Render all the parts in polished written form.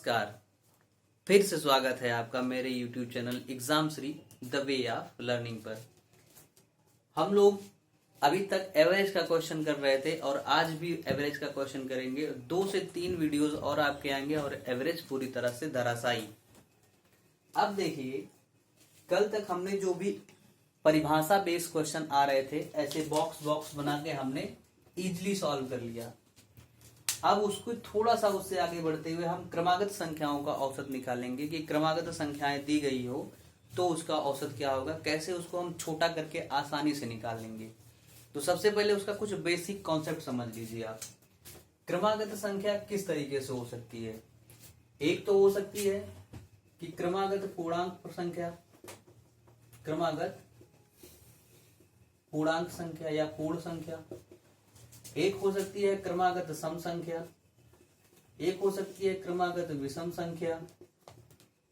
नमस्कार। फिर से स्वागत है आपका मेरे YouTube channel exam Shri the way of learning पर। हम लोग अभी तक एवरेज का क्वेश्चन कर रहे थे और आज भी एवरेज का क्वेश्चन करेंगे। 2 से 3 वीडियोस और आपके आएंगे और एवरेज पूरी तरह से धराशायी। अब देखिए, कल तक हमने जो भी परिभाषा बेस्ड क्वेश्चन आ रहे थे ऐसे बॉक्स बना के हमने इजिली सॉल्व कर लिया। अब उसको थोड़ा सा उससे आगे बढ़ते हुए हम क्रमागत संख्याओं का औसत निकालेंगे कि क्रमागत संख्याएं दी गई हो तो उसका औसत क्या होगा, कैसे उसको हम छोटा करके आसानी से निकाल लेंगे। तो सबसे पहले उसका कुछ बेसिक कॉन्सेप्ट समझ लीजिए आप। क्रमागत संख्या किस तरीके से हो सकती है? एक तो हो सकती है कि क्रमागत पूर्णांक संख्या, क्रमागत पूर्णांक संख्या या पूर्ण संख्या। एक हो सकती है क्रमागत सम संख्या, एक हो सकती है क्रमागत विषम संख्या,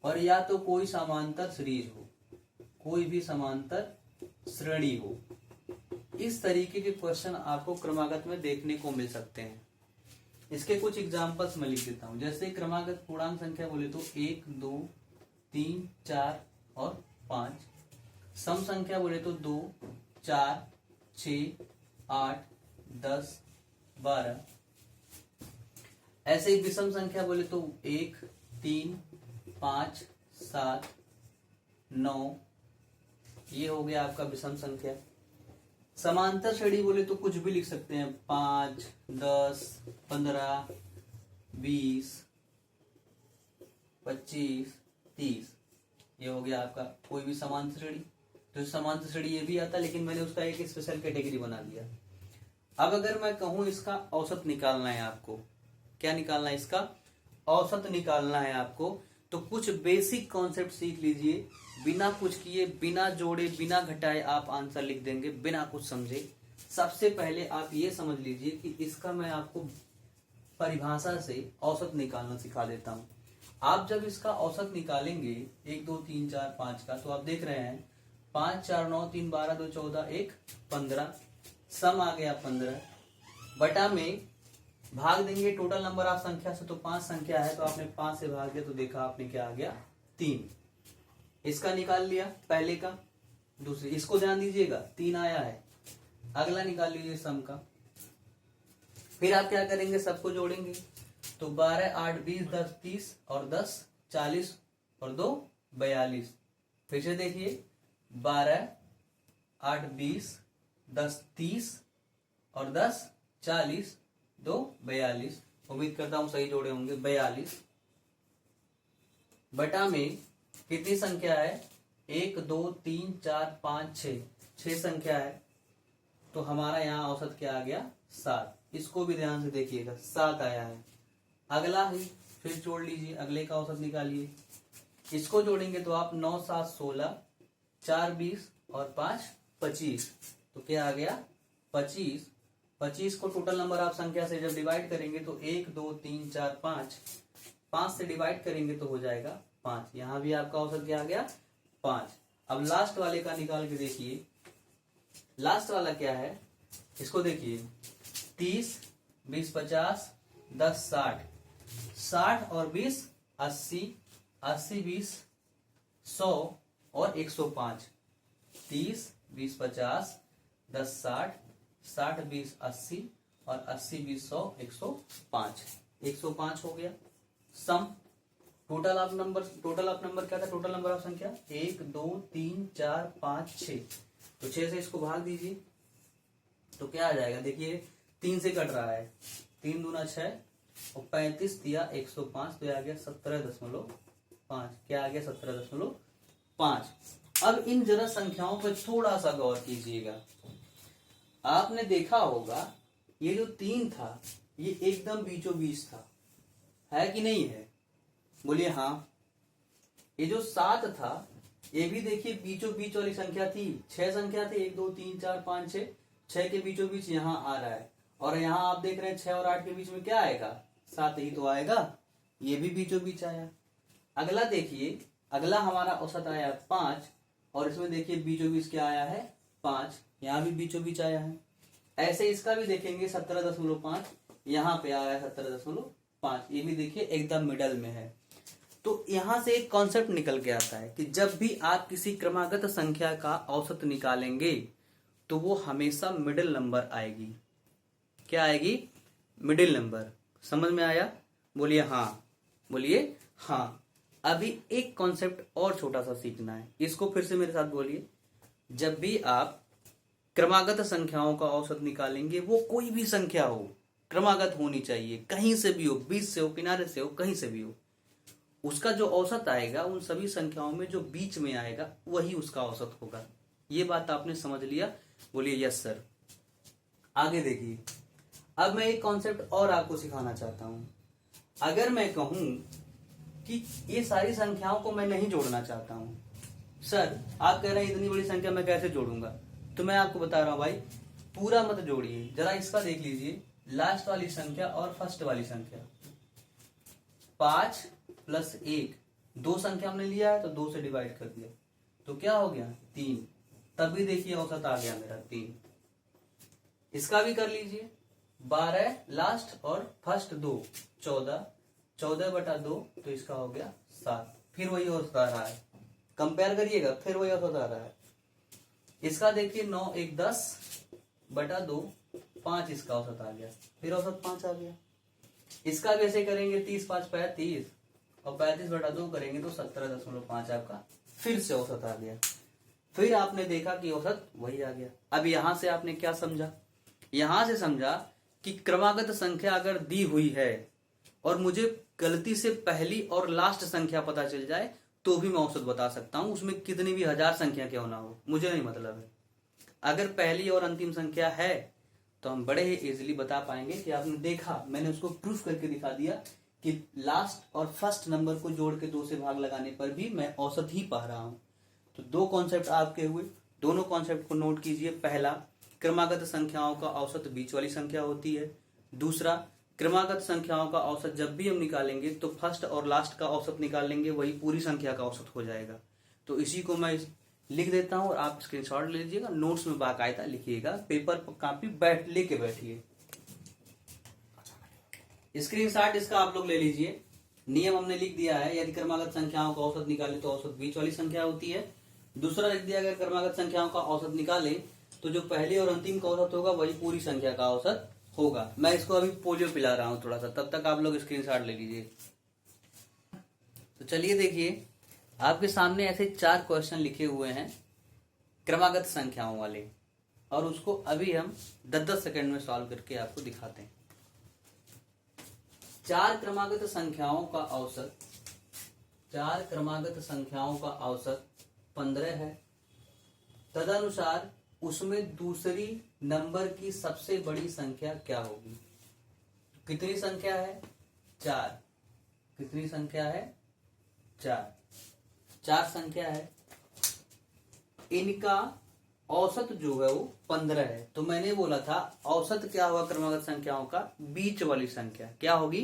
और या तो कोई समांतर सीरीज हो, कोई भी समांतर श्रेणी हो। इस तरीके के क्वेश्चन आपको क्रमागत में देखने को मिल सकते हैं। इसके कुछ एग्जांपल्स मैं लिख देता हूं। जैसे क्रमागत पूर्णांक संख्या बोले तो 1, 2, 3, 4 और 5। सम संख्या बोले तो 2, 4, 6, 8, 10, 12। ऐसे ही विषम संख्या बोले तो 1, 3, 5, 7, 9। ये हो गया आपका विषम संख्या। समांतर श्रेणी बोले तो कुछ भी लिख सकते हैं, 5, 10, 15, 20, 25, 30। ये हो गया आपका कोई भी समांतर श्रेणी। तो समांतर श्रेणी ये भी आता, लेकिन मैंने उसका एक स्पेशल कैटेगरी बना दिया। अब अगर मैं कहूं इसका औसत निकालना है आपको, क्या निकालना है? इसका औसत निकालना है आपको। तो कुछ बेसिक कॉन्सेप्ट सीख लीजिए। बिना कुछ किए, बिना जोड़े, बिना घटाए आप आंसर लिख देंगे, बिना कुछ समझे। सबसे पहले आप ये समझ लीजिए कि इसका मैं आपको परिभाषा से औसत निकालना सिखा देता हूं। आप जब इसका औसत निकालेंगे 1, 2, 3, 4, 5 का, तो आप देख रहे हैं 5, 4, 9, 3, 12, 2, 14, 1, 15। सम आ गया 15 बटा में भाग देंगे टोटल नंबर ऑफ संख्या से। तो 5 संख्या है तो आपने 5 से भाग दिया तो देखा आपने क्या आ गया, 3। इसका निकाल लिया पहले का। दूसरी, इसको ध्यान दीजिएगा, 3 आया है। अगला निकाल लीजिए सम का। फिर आप क्या करेंगे, सबको जोड़ेंगे। तो 12, 8, 20, 10, 30 और 10, 40 और 2, 42। फिर से देखिए, 12, 8, 20, 10, 30 और 10, 40, 2, 42। उम्मीद करता हूं सही जोड़े होंगे। 42 बटा में कितनी संख्या है? 1, 2, 3, 4, 5, 6। 6 संख्या है तो हमारा यहाँ औसत क्या आ गया, 7। इसको भी ध्यान से देखिएगा, 7 आया है। अगला ही फिर जोड़ लीजिए, अगले का औसत निकालिए। इसको जोड़ेंगे तो आप 9, 7, 16, 4, 20 और 5, 25। तो क्या आ गया, 25। 25 को टोटल नंबर ऑफ संख्या से जब डिवाइड करेंगे तो 1, 2, 3, 4, 5। 5 से डिवाइड करेंगे तो हो जाएगा 5। यहां भी आपका औसत क्या आ गया, 5। अब लास्ट वाले का निकाल के देखिए। लास्ट वाला क्या है, इसको देखिए। 30, 20, 50, 10, 60। 60 और 20, 80। 80, 20, 100 और 105। 30, 20, 50, 10, 60, 60, 20, 80 और 80, 20, 100, 105। 105 हो गया सम। टोटल ऑफ नंबर क्या था? टोटल नंबर ऑफ संख्या 1, 2, 3, 4, 5, 6। तो 6 से इसको भाग दीजिए तो क्या आ जाएगा, देखिए 3 से कट रहा है। 3 दूना 6 और 35 दिया 105, तो आ गया 17.5। क्या आ गया, 17.5। अब इन जरा संख्याओं पर थोड़ा सा गौर कीजिएगा। आपने देखा होगा ये जो 3 था ये एकदम बीचों बीच था, है कि नहीं है? बोलिए हाँ। ये जो 7 था ये भी देखिए बीचों बीच वाली संख्या थी। 6 संख्या थी, 1, 2, 3, 4, 5, 6। 6 के बीचों बीच यहाँ आ रहा है, और यहाँ आप देख रहे हैं 6 और 8 के बीच में क्या आएगा, 7 ही तो आएगा। ये भी बीचों बीच आया। अगला देखिए, अगला हमारा औसत आया 5, और इसमें देखिए बीचों बीच क्या आया है, 5। यहाँ भी बीचों बीच आया है। ऐसे इसका भी देखेंगे 17.5, यहाँ पे आया है 17.5। ये भी देखिए एकदम मिडल में है। तो यहां से एक कॉन्सेप्ट निकल के आता है कि जब भी आप किसी क्रमागत संख्या का औसत निकालेंगे तो वो हमेशा मिडिल नंबर आएगी। क्या आएगी? Middle number. समझ में आया? बोलिए हाँ, बोलिए हाँ। अभी एक कॉन्सेप्ट और छोटा सा सीखना है, इसको फिर से मेरे साथ बोलिए। जब भी आप क्रमागत संख्याओं का औसत निकालेंगे, वो कोई भी संख्या हो, क्रमागत होनी चाहिए, कहीं से भी हो, बीच से हो, किनारे से हो, कहीं से भी हो, उसका जो औसत आएगा उन सभी संख्याओं में जो बीच में आएगा वही उसका औसत होगा। ये बात आपने समझ लिया? बोलिए यस सर। आगे देखिए, अब मैं एक कॉन्सेप्ट और आपको सिखाना चाहता हूं। अगर मैं कहूं कि ये सारी संख्याओं को मैं नहीं जोड़ना चाहता हूं, सर आप कह रहे हैं इतनी बड़ी संख्या मैं कैसे जोड़ूंगा, तो मैं आपको बता रहा हूं भाई, पूरा मत जोड़िए, जरा इसका देख लीजिए, लास्ट वाली संख्या और फर्स्ट वाली संख्या। 5 + 1, 2 संख्या हमने लिया है तो 2 से डिवाइड कर दिया, तो क्या हो गया? 3। तभी देखिए औसत आ गया मेरा 3। इसका भी कर लीजिए, 12 लास्ट और फर्स्ट 2, 14, 14/2, तो इसका हो गया 7। फिर वही औसत आ रहा है, कंपेयर करिएगा, फिर वही औसत आ रहा है। इसका देखिए 9 1 10/2, 5 इसका औसत आ गया, फिर औसत 5 आ गया। इसका भी ऐसे करेंगे, 30 5 35 और 35/2 करेंगे तो 17.5 आपका फिर से औसत आ गया। फिर आपने देखा कि औसत वही आ गया। अब यहां से आपने क्या समझा? यहां से समझा कि क्रमागत संख्या अगर दी हुई है और मुझे गलती से पहली और लास्ट संख्या पता चल जाए तो भी मैं औसत बता सकता हूं, उसमें कितनी भी 1000 संख्या क्यों ना हो, मुझे नहीं मतलब है। अगर पहली और अंतिम संख्या है तो हम बड़े ही इजीली बता पाएंगे कि आपने देखा, मैंने उसको प्रूफ करके दिखा दिया कि लास्ट और फर्स्ट नंबर को जोड़ के 2 से भाग लगाने पर भी मैं औसत ही पा रहा हूं। तो 2 कॉन्सेप्ट आपके हुए, दोनों कॉन्सेप्ट को नोट कीजिए। पहला, क्रमागत संख्याओं का औसत बीच वाली संख्या होती है। दूसरा, क्रमागत संख्याओं का औसत जब भी हम निकालेंगे तो फर्स्ट और लास्ट का औसत निकालेंगे, वही पूरी संख्या का औसत हो जाएगा। तो इसी को मैं लिख देता हूं और आप स्क्रीनशॉट ले लीजिएगा, नोट्स में बाकायदा लिखिएगा, पेपर पर कापी लेके बैठिए। स्क्रीनशॉट इसका आप लोग ले लीजिए। नियम हमने लिख दिया है, यदि क्रमागत संख्याओं का औसत निकाले तो औसत बीच वाली संख्या होती है। दूसरा लिख दिया, अगर क्रमागत संख्याओं का औसत निकाले तो जो पहले और अंतिम का औसत होगा वही पूरी संख्या का औसत होगा। मैं इसको अभी पोलियो पिला रहा हूं थोड़ा सा, तब तक आप लोग स्क्रीनशॉट ले लीजिए। तो चलिए देखिए, आपके सामने ऐसे 4 क्वेश्चन लिखे हुए हैं क्रमागत संख्याओं वाले, और उसको अभी हम 10-10 सेकंड में सॉल्व करके आपको दिखाते हैं। 4 क्रमागत संख्याओं का औसत, 4 क्रमागत संख्याओं का औसत 15 है। तदनुसार उसमें दूसरी नंबर की सबसे बड़ी संख्या क्या होगी? कितनी संख्या है? 4। कितनी संख्या है? 4 संख्या है। इनका औसत जो है वो 15 है। तो मैंने बोला था औसत क्या होगा क्रमागत संख्याओं का? बीच वाली संख्या। क्या होगी?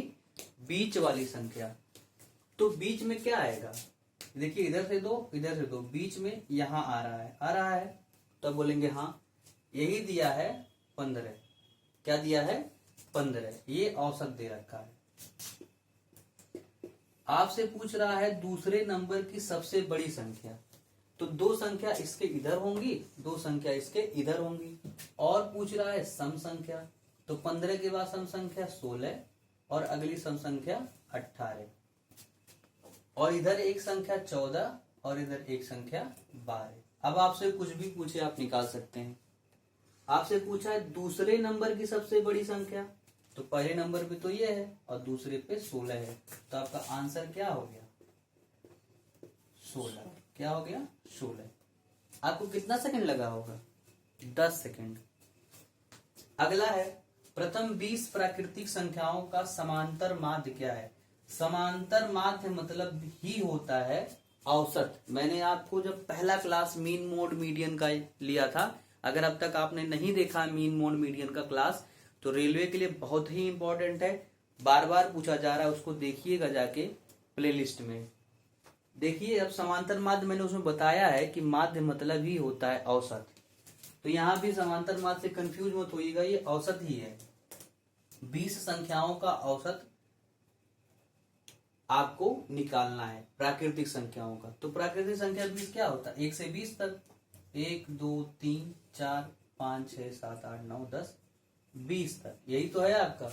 बीच वाली संख्या। तो बीच में क्या आएगा? देखिए, इधर से 2, इधर से 2, बीच में यहां आ रहा है, तो बोलेंगे हाँ, यही दिया है 15। क्या दिया है? 15। ये औसत दे रखा है। आपसे पूछ रहा है दूसरे नंबर की सबसे बड़ी संख्या, तो 2 संख्या इसके इधर होंगी, 2 संख्या इसके इधर होंगी। और पूछ रहा है सम संख्या, तो 15 के बाद सम संख्या 16 और अगली सम संख्या 18, और इधर एक संख्या 14 और इधर एक संख्या 12। अब आपसे कुछ भी पूछे आप निकाल सकते हैं। आपसे पूछा है दूसरे नंबर की सबसे बड़ी संख्या, तो पहले नंबर पे तो ये है और दूसरे पे 16 है, तो आपका आंसर क्या हो गया? 16। क्या हो गया? 16। आपको कितना सेकंड लगा होगा? 10 सेकंड। अगला है, प्रथम 20 प्राकृतिक संख्याओं का समांतर माध्य क्या है? समांतर माध्य मतलब ही होता है औसत। मैंने आपको जब पहला क्लास मीन मोड मीडियन का लिया था, अगर अब तक आपने नहीं देखा मीन मोड मीडियन का क्लास, तो रेलवे के लिए बहुत ही इंपॉर्टेंट है, बार बार पूछा जा रहा है, उसको देखिएगा जाके प्लेलिस्ट में देखिए। अब समांतर माध्य मैंने उसमें बताया है कि माध्य मतलब ही होता है औसत, तो यहां भी समांतर माध्य से कंफ्यूज मत होइएगा, ये औसत ही है। 20 संख्याओं का औसत आपको निकालना है प्राकृतिक संख्याओं का। तो प्राकृतिक संख्या 20 क्या होता है? 1 से 20 तक, 1 2 3 4 5 6 7 8 9 10 20 तक, यही तो है आपका।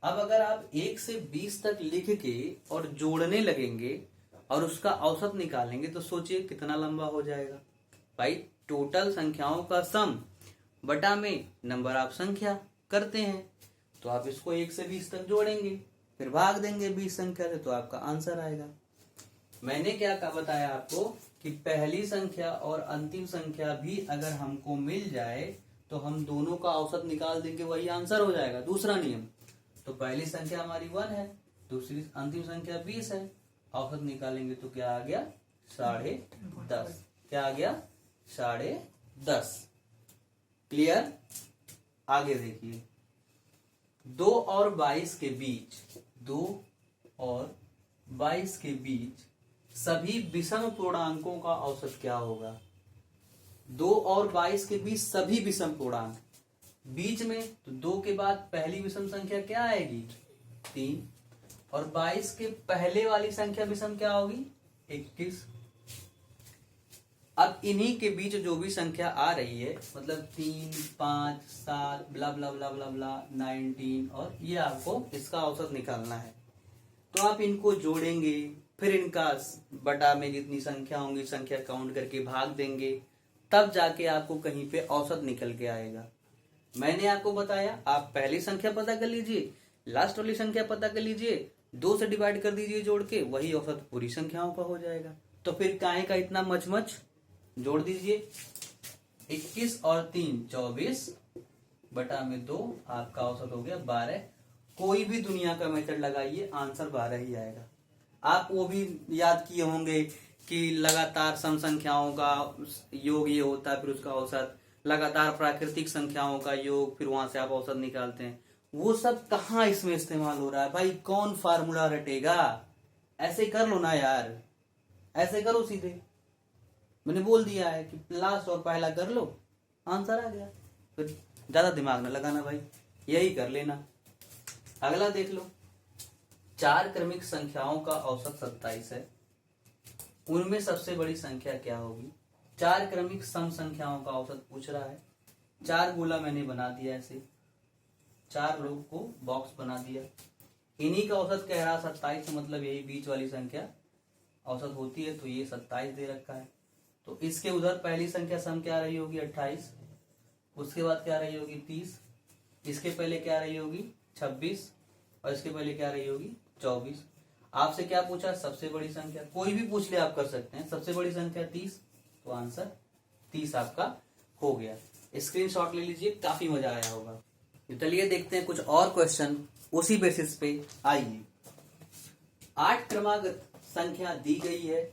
अब अगर आप 1 से 20 तक लिख के और जोड़ने लगेंगे और उसका औसत निकालेंगे तो सोचिए कितना लंबा हो जाएगा। भाई टोटल संख्याओं का सम बटा में नंबर ऑफ संख्या करते हैं, तो आप इसको 1 से 20 तक जोड़ेंगे, फिर भाग देंगे 20 संख्या से, तो आपका आंसर आएगा। मैंने क्या बताया आपको कि पहली संख्या और अंतिम संख्या भी अगर हमको मिल जाए तो हम दोनों का औसत निकाल देंगे, वही आंसर हो जाएगा। दूसरा नियम, तो पहली संख्या हमारी 1 है, दूसरी अंतिम संख्या 20 है, औसत निकालेंगे तो क्या आ गया? 10.5। क्या आ गया? 10.5। क्लियर? आगे देखिए, 2 और 22 के बीच, 2 और 22 के बीच सभी विषम पूर्णांकों का औसत क्या होगा? 2 और 22 के बीच सभी विषम पूर्णांक, बीच में तो 2 के बाद पहली विषम संख्या क्या आएगी? 3, और 22 के पहले वाली संख्या विषम क्या होगी? 21। अब इन्हीं के बीच जो भी संख्या आ रही है, मतलब 3 5 7 ब्ला ब्ला ब्ला ब्ला ब्ला 19, और ये आपको इसका औसत निकालना है। तो आप इनको जोड़ेंगे, फिर इनका बटा में जितनी संख्या होंगी संख्या काउंट करके भाग देंगे, तब जाके आपको कहीं पे औसत निकल के आएगा। मैंने आपको बताया आप पहली संख्या पता कर लीजिए, लास्ट वाली संख्या पता कर लीजिए, 2 से डिवाइड कर दीजिए जोड़ के, वही औसत पूरी संख्याओं का हो जाएगा। तो फिर काहे का इतना मचमच, जोड़ दीजिए। 21 और 3 24 बटा में 2, आपका औसत हो गया 12। कोई भी दुनिया का मेथड लगाइए, आंसर 12 ही आएगा। आप वो भी याद किए होंगे कि लगातार सम संख्याओं का योग ये होता है, फिर उसका औसत, लगातार प्राकृतिक संख्याओं का योग, फिर वहां से आप औसत निकालते हैं। वो सब कहाँ इसमें इस्तेमाल हो रहा है भाई? कौन फार्मूला रटेगा? ऐसे कर लो ना यार, ऐसे करो सीधे। मैंने बोल दिया है कि लास्ट और पहला कर लो, आंसर आ गया। फिर ज्यादा दिमाग ना लगाना भाई, यही कर लेना। अगला देख लो, 4 क्रमिक संख्याओं का औसत 27 है, उनमें सबसे बड़ी संख्या क्या होगी? 4 क्रमिक सम संख्याओं का औसत पूछ रहा है। 4 गोला मैंने बना दिया, ऐसे 4 लोग को बॉक्स बना दिया, इन्हीं का औसत कह रहा 27, मतलब यही बीच वाली संख्या औसत होती है, तो ये 27 दे रखा है। तो इसके उधर पहली संख्या सम क्या रही होगी? 28, उसके बाद क्या रही होगी? 30, इसके पहले क्या रही होगी? 26, और इसके पहले क्या रही होगी? 24। आपसे क्या पूछा? सबसे बड़ी संख्या, कोई भी पूछ ले आप कर सकते हैं। सबसे बड़ी संख्या 30, तो आंसर 30 आपका हो गया। स्क्रीनशॉट ले लीजिए, काफी मजा आया होगा। चलिए देखते हैं कुछ और क्वेश्चन उसी बेसिस पे। आइए, 8 क्रमागत संख्या दी गई है,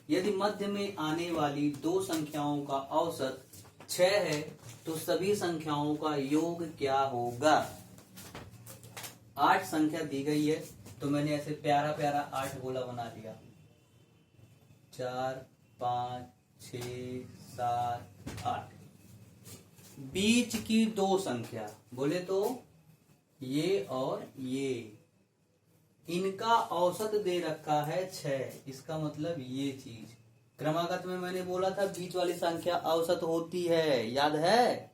यदि मध्य में आने वाली 2 संख्याओं का औसत 6 है तो सभी संख्याओं का योग क्या होगा? 8 संख्या दी गई है, तो मैंने ऐसे प्यारा प्यारा 8 गोला बना लिया, 4 5 6 7 8। बीच की 2 संख्या बोले तो ये और ये, इनका औसत दे रखा है 6, इसका मतलब ये चीज। क्रमागत में मैंने बोला था बीच वाली संख्या औसत होती है, याद है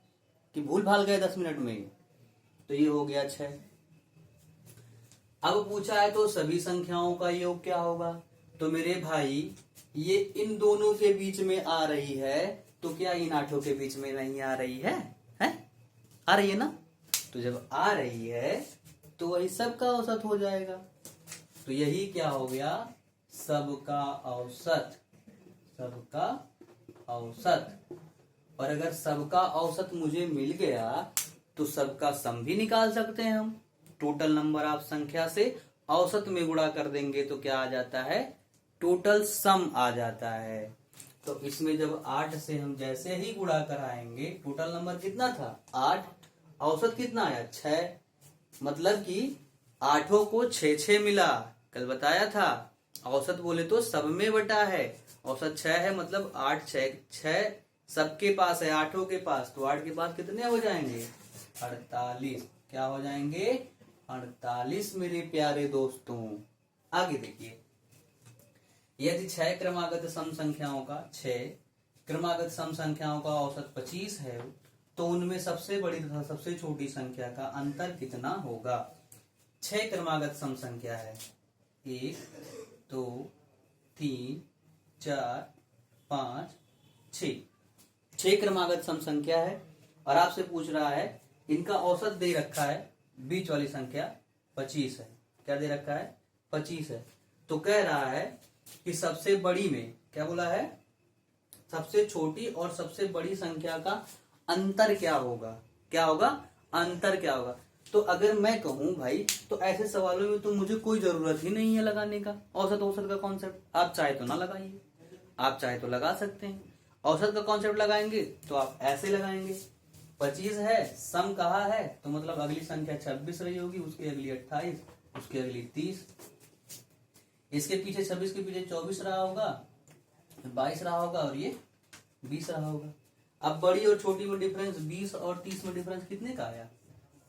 कि भूल भाल गए 10 मिनट में? तो ये हो गया 6। अब पूछा है तो सभी संख्याओं का योग क्या होगा? तो मेरे भाई ये इन दोनों के बीच में आ रही है, तो क्या इन 8 के बीच में नहीं आ रही है? आ रही है ना? तो जब आ रही है तो वही सबका औसत हो जाएगा। तो यही क्या हो गया? सबका औसत, सबका औसत। और अगर सबका औसत मुझे मिल गया तो सबका सम भी निकाल सकते हैं हम। टोटल नंबर ऑफ संख्या से औसत में गुणा कर देंगे तो क्या आ जाता है? टोटल सम आ जाता है। तो इसमें जब 8 से हम जैसे ही गुणा कराएंगे, टोटल नंबर कितना था? 8, औसत कितना आया? 6, मतलब कि 8 को 6 मिला, कल बताया था। औसत बोले तो सब में बटा है, औसत 6 है, मतलब 8 6 सबके पास है, 8 के पास, तो 8 के पास कितने हो जाएंगे? 48। क्या हो जाएंगे? 48 मेरे प्यारे दोस्तों। आगे देखिए, यदि 6 क्रमागत सम संख्याओं का 6 क्रमागत सम संख्याओं का औसत 25 है तो उनमें सबसे बड़ी तथा सबसे छोटी संख्या का अंतर कितना होगा। 6 क्रमागत सम संख्या है, 1 2 3 4 5 6, 6 क्रमागत सम संख्या है और आपसे पूछ रहा है इनका औसत दे रखा है, बीच वाली संख्या 25 है। क्या दे रखा है? 25 है। तो कह रहा है कि सबसे बड़ी में क्या बोला है, सबसे छोटी और सबसे बड़ी संख्या का अंतर क्या होगा। क्या होगा? अंतर क्या होगा। तो अगर मैं कहूं भाई, तो ऐसे सवालों में तो मुझे कोई जरूरत ही नहीं है लगाने का औसत औसत का कॉन्सेप्ट। आप चाहे तो ना लगाइए, आप चाहे तो लगा सकते हैं। औसत का कॉन्सेप्ट लगाएंगे तो आप ऐसे लगाएंगे, 25 है, सम कहा है तो मतलब अगली संख्या 26 रही होगी, उसकी अगली 28, उसकी अगली 30, इसके पीछे 26 के पीछे 24 रहा होगा, 22 रहा होगा और ये 20 रहा होगा। अब बड़ी और छोटी में डिफरेंस 20 और 30 में डिफरेंस कितने का आया?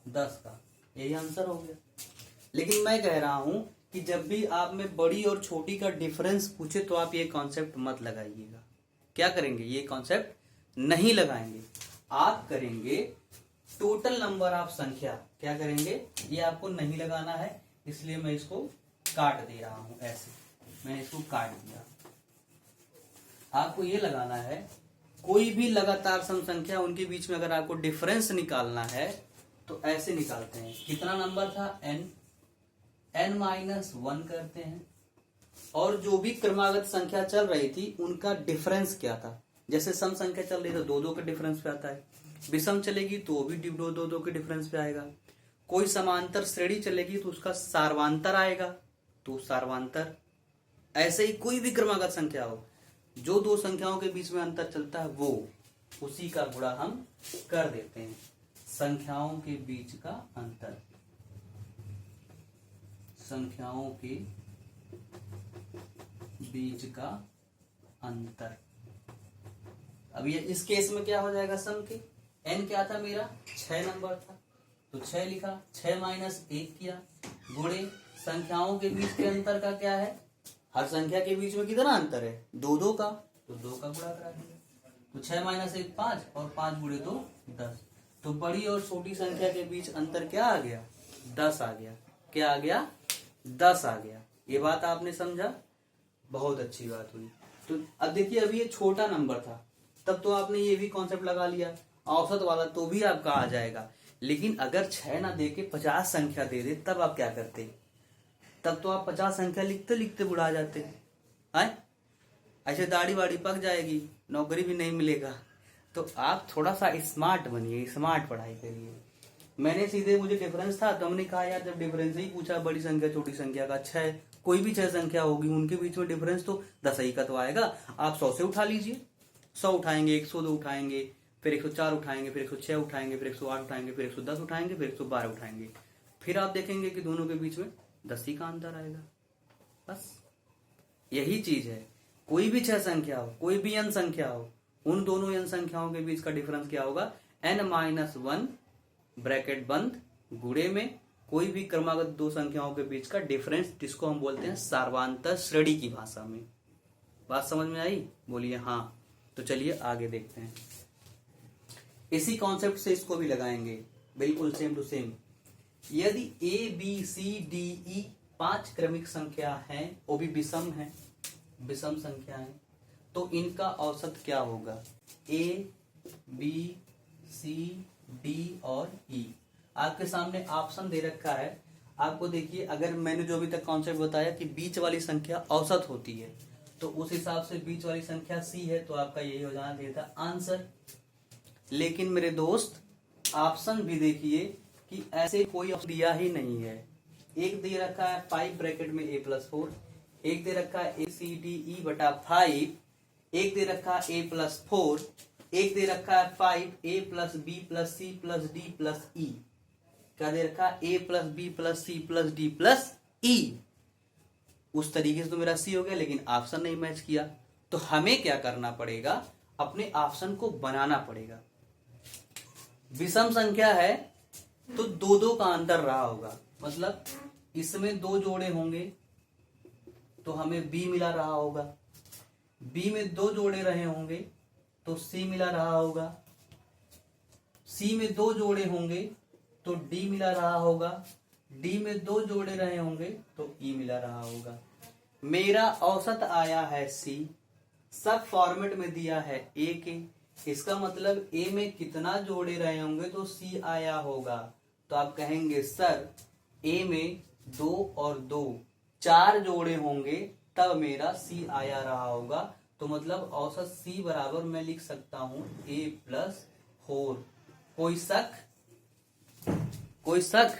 10 का। यही आंसर हो गया। लेकिन मैं कह रहा हूं कि जब भी आप में बड़ी और छोटी का डिफरेंस पूछे तो आप ये कॉन्सेप्ट मत लगाइएगा। क्या करेंगे? ये कॉन्सेप्ट नहीं लगाएंगे। आप करेंगे टोटल नंबर ऑफ संख्या। क्या करेंगे? ये आपको नहीं लगाना है, इसलिए मैं इसको काट दे रहा हूं। ऐसे मैंने इसको काट दिया। आपको ये लगाना है, कोई भी लगातार सम संख्या उनके बीच में अगर आपको डिफरेंस निकालना है तो ऐसे निकालते हैं। कितना नंबर था? n-1 करते हैं और जो भी क्रमागत संख्या चल रही थी उनका डिफरेंस क्या था। जैसे सम संख्या चल रही तो 2-2 के डिफरेंस पे आता है, विषम चलेगी तो भी 2-2 के डिफरेंस पे आएगा, कोई समांतर श्रेणी चलेगी तो उसका सार्वांतर आएगा, तो सार्वांतर। ऐसे ही कोई भी क्रमागत संख्या हो, जो दो संख्याओं के बीच में अंतर चलता है वो उसी का गुणा हम कर देते हैं। संख्याओं के बीच का अंतर, संख्याओं के बीच का अंतर। अब ये इस केस में क्या हो जाएगा? सम के n क्या था मेरा? 6 नंबर था तो 6 लिखा, 6 माइनस 1 किया, गुणे संख्याओं के बीच के अंतर का क्या है? हर संख्या के बीच में कितना अंतर है? 2-2 का, तो 2 का गुणा करा दिया। तो 6 माइनस 1 5 और 5 गुणे 2 10। तो बड़ी और छोटी संख्या के बीच अंतर क्या आ गया? 10 आ गया। क्या आ गया? 10 आ गया। ये बात आपने समझा? बहुत अच्छी बात हुई। तो अब देखिए, अभी ये छोटा नंबर था तब तो आपने ये भी कॉन्सेप्ट लगा लिया, औसत वाला तो भी आपका आ जाएगा। लेकिन अगर 6 ना दे के 50 संख्या दे दे तब आप क्या करते? तब तो आप 50 संख्या लिखते लिखते बुढ़ा जाते हैं। ऐसे दाढ़ी वाड़ी पक जाएगी, नौकरी भी नहीं मिलेगा। तो आप थोड़ा सा स्मार्ट बनिए, स्मार्ट पढ़ाई करिए। मैंने सीधे, मुझे डिफरेंस था तो हमने कहा यार जब डिफरेंस ही पूछा बड़ी संख्या छोटी संख्या का, 6 कोई भी 6 संख्या होगी उनके बीच में डिफरेंस तो 10 ही का तो आएगा। आप 100 से उठा लीजिए, 100 उठाएंगे, 102 उठाएंगे, फिर 104 उठाएंगे, फिर 106 उठाएंगे, फिर 108 उठाएंगे, फिर 110 उठाएंगे, फिर 112 उठाएंगे। फिर आप देखेंगे कि दोनों के बीच में 10 ही का अंतर आएगा। बस यही चीज है। कोई भी 6 संख्या हो, कोई भी n संख्या हो, उन दोनों n संख्याओं के बीच का डिफरेंस क्या होगा? n-1 ब्रैकेट बंद गुणे में कोई भी क्रमागत दो संख्याओं के बीच का डिफरेंस, जिसको हम बोलते हैं सार्वांतर श्रेणी की भाषा में। बात समझ में आई? बोलिए हाँ। तो चलिए आगे देखते हैं। इसी कॉन्सेप्ट से इसको भी लगाएंगे, बिल्कुल सेम टू सेम। यदि ABCDE 5 क्रमिक संख्या हैं, वो भी विषम है, विषम संख्या है, तो इनका औसत क्या होगा? A, B, C, D और E। आपके सामने ऑप्शन दे रखा है। आपको देखिए, अगर मैंने जो अभी तक कॉन्सेप्ट बताया कि बीच वाली संख्या औसत होती है तो उस हिसाब से बीच वाली संख्या C है, तो आपका यही हो जाना चाहिए था आंसर। लेकिन मेरे दोस्त, ऑप्शन भी देखिए कि ऐसे कोई दिया ही नहीं है। एक दे रखा है 5 ब्रैकेट में A+4, एक दे रखा है ACDE बटा 5, एक दे रखा है A+4, एक दे रखा है 5 A+B+C+D+E। क्या दे रखा है? A+B+C+D+E। उस तरीके से तो मेरा C हो गया, लेकिन ऑप्शन नहीं मैच किया। तो हमें क्या करना पड़ेगा? अपने ऑप्शन को बनाना पड़ेगा। विषम संख्या है तो 2-2 का अंतर रहा होगा, मतलब इसमें 2 जोड़े होंगे तो हमें बी मिला रहा होगा, बी में 2 जोड़े रहे होंगे तो सी मिला रहा होगा, सी में 2 जोड़े होंगे तो डी मिला रहा होगा, डी में 2 जोड़े रहे होंगे तो ई मिला रहा होगा। मेरा औसत आया है सी, सब फॉर्मेट में दिया है ए के, इसका मतलब ए में कितना जोड़े रहे होंगे तो सी आया होगा। तो आप कहेंगे सर ए में 2 और 2 4 जोड़े होंगे तब मेरा सी आया रहा होगा। तो मतलब औसत सी बराबर मैं लिख सकता हूं ए प्लस 4। कोई शक? कोई शक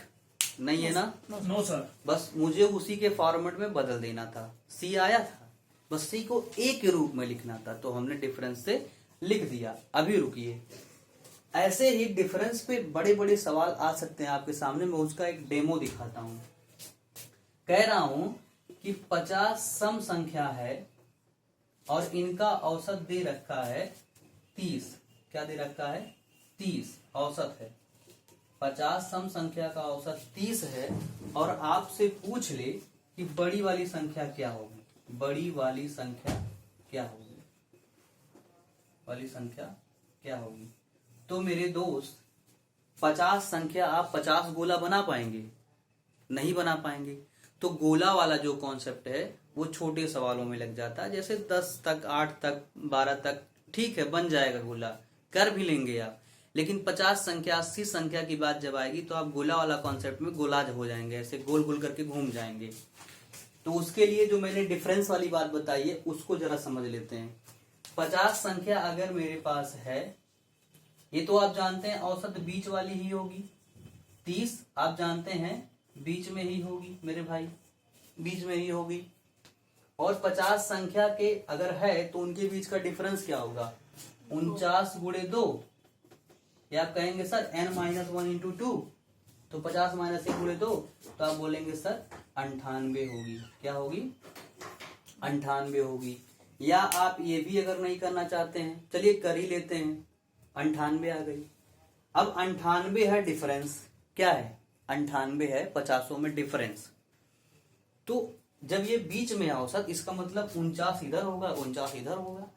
नहीं है ना? No sir. बस मुझे उसी के फॉर्मेट में बदल देना था, सी आया था, बस सी को ए के रूप में लिखना था, तो हमने डिफरेंस से लिख दिया। अभी रुकिए, ऐसे ही डिफरेंस पे बड़े बड़े सवाल आ सकते हैं आपके सामने, मैं उसका एक डेमो दिखाता हूं। कह रहा हूं कि 50 सम संख्या है और इनका औसत दे रखा है 30। क्या दे रखा है? 30 औसत है। 50 सम संख्या का औसत 30 है और आपसे पूछ ले कि बड़ी वाली संख्या क्या होगी, बड़ी वाली संख्या क्या होगी, वाली संख्या क्या होगी। तो मेरे दोस्त 50 संख्या आप 50 गोला बना पाएंगे? नहीं बना पाएंगे। तो गोला वाला जो कॉन्सेप्ट है वो छोटे सवालों में लग जाता है, जैसे 10 तक, 8 तक, 12 तक, ठीक है बन जाएगा, गोला कर भी लेंगे आप। लेकिन 50 संख्या, 80 संख्या की बात जब आएगी तो आप गोला वाला कॉन्सेप्ट में गोलाज हो जाएंगे, ऐसे गोल गोल करके घूम जाएंगे। तो उसके लिए जो मैंने डिफरेंस वाली बात बताई है उसको जरा समझ लेते हैं। 50 संख्या अगर मेरे पास है, ये तो आप जानते हैं औसत बीच वाली ही होगी, 30 आप जानते हैं बीच में ही होगी मेरे भाई, बीच में ही होगी। और 50 संख्या के अगर है तो उनके बीच का डिफरेंस क्या होगा? 49 गुणे 2, या आप कहेंगे सर n-1 इंटू 2, तो 50 माइनस 1 गुणे 2, तो आप बोलेंगे सर 98 होगी। क्या होगी? 98 होगी। या आप ये भी अगर नहीं करना चाहते हैं, चलिए कर ही लेते हैं, 98 आ गई। अब 98 है डिफरेंस, क्या है? 98 है 50 में डिफरेंस। तो जब ये बीच में है औसत, इसका मतलब 49 इधर होगा, 49 इधर होगा,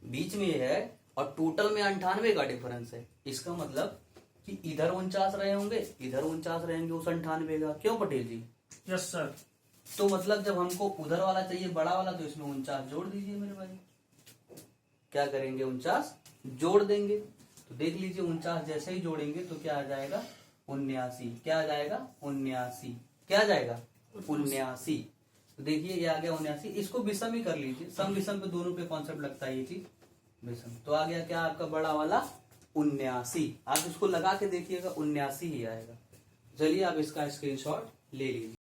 बीच में ये है और टोटल में 98 का डिफरेंस है। इसका मतलब कि इधर 49 रहे होंगे, इधर 49 रहेंगे उस 98 का। क्यों पटेल जी? Yes sir. तो मतलब जब हमको उधर वाला चाहिए बड़ा वाला, तो इसमें 49 जोड़ दीजिए मेरे भाई। क्या करेंगे? 49 जोड़ देंगे। तो देख लीजिए 49 जैसे ही जोड़ेंगे तो क्या आ जाएगा? 79। क्या आ जाएगा? 79। क्या आ जाएगा? 79। तो देखिए ये आ गया 79। इसको विषम ही कर लीजिए, सम विषम पे दोनों पे कॉन्सेप्ट लगता है ये चीज, विषम। तो आ गया क्या आपका बड़ा वाला? 79। आप इसको लगा के देखिएगा 79 ही आएगा। चलिए आप इसका स्क्रीनशॉट ले लीजिए।